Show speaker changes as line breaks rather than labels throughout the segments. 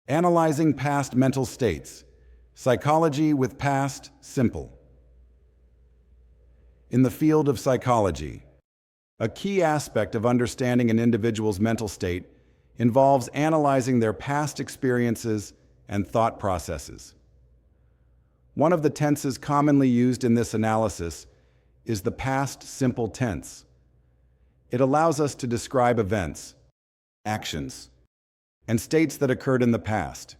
Analyzing past mental states. Psychology with past simple. In the field of psychology, a key aspect of understanding an individual's mental state involves analyzing their past experiences and thought processes. One of the tenses commonly used in this analysis is the past simple tense. It allows us to describe events, actions, and states that occurred in the past,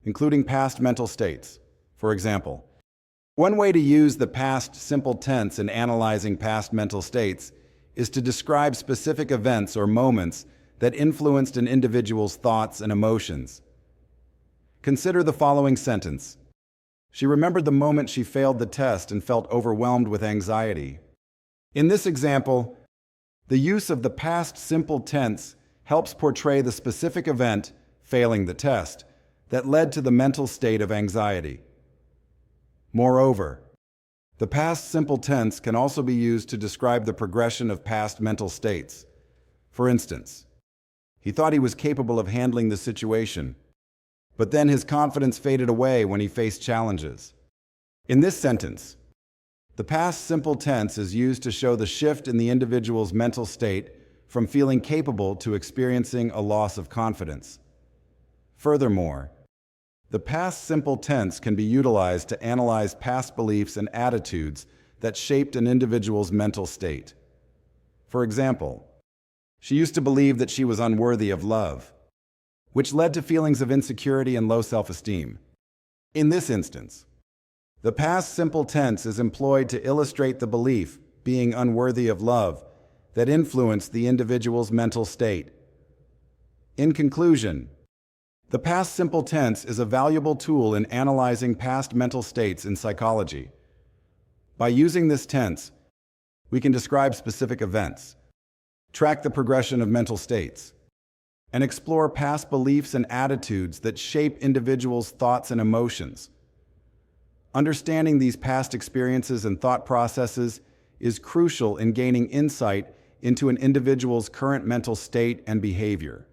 including past mental states. For example, one way to use the past simple tense in analyzing past mental states is to describe specific events or moments that influenced an individual's thoughts and emotions. Consider the following sentence. She remembered the moment she failed the test and felt overwhelmed with anxiety. In this example, the use of the past simple tense helps portray the specific event, failing the test, that led to the mental state of anxiety. Moreover, the past simple tense can also be used to describe the progression of past mental states. For instance, he thought he was capable of handling the situation, but then his confidence faded away when he faced challenges. In this sentence, the past simple tense is used to show the shift in the individual's mental state from feeling capable to experiencing a loss of confidence. Furthermore, the past simple tense can be utilized to analyze past beliefs and attitudes that shaped an individual's mental state. For example, she used to believe that she was unworthy of love, which led to feelings of insecurity and low self-esteem. In this instance, the past simple tense is employed to illustrate the belief, being unworthy of love, that influenced the individual's mental state. In conclusion, the past simple tense is a valuable tool in analyzing past mental states in psychology. By using this tense, we can describe specific events, track the progression of mental states, and explore past beliefs and attitudes that shape individuals' thoughts and emotions. Understanding these past experiences and thought processes is crucial in gaining insight into an individual's current mental state and behavior.